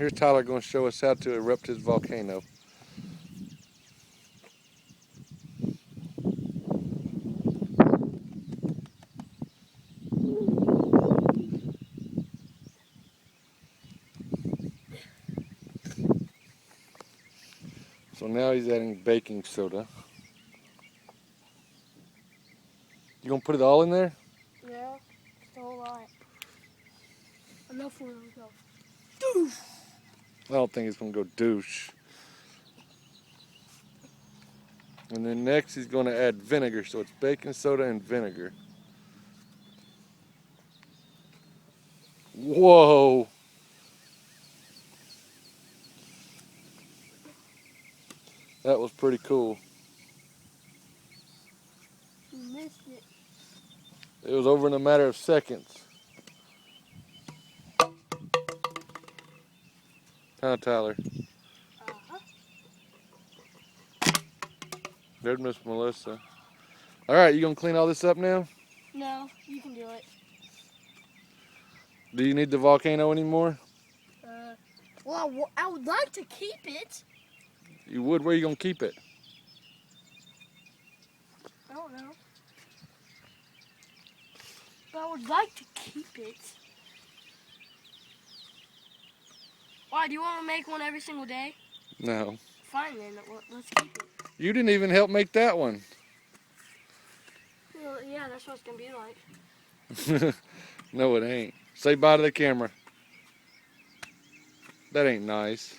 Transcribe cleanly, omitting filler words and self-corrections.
Here's Tyler going to show us how to erupt his volcano. So now he's adding baking soda. You gonna put it all in there? Yeah, just a whole lot. Enough for him to go. Doosh! I don't think it's gonna go douche. And then next he's gonna add vinegar. So it's baking soda and vinegar. Whoa! That was pretty cool. You missed it. It was over in a matter of seconds. Huh, Tyler? Uh-huh. There's Miss Melissa. All right, you gonna clean all this up now? No, you can do it. Do you need the volcano anymore? Well, I would like to keep it. You would? Where you gonna keep it? I don't know. But I would like to keep it. Why, do you want to make one every single day? No. Fine then, let's keep it. You didn't even help make that one. Well, yeah, that's what it's going to be like. No, it ain't. Say bye to the camera. That ain't nice.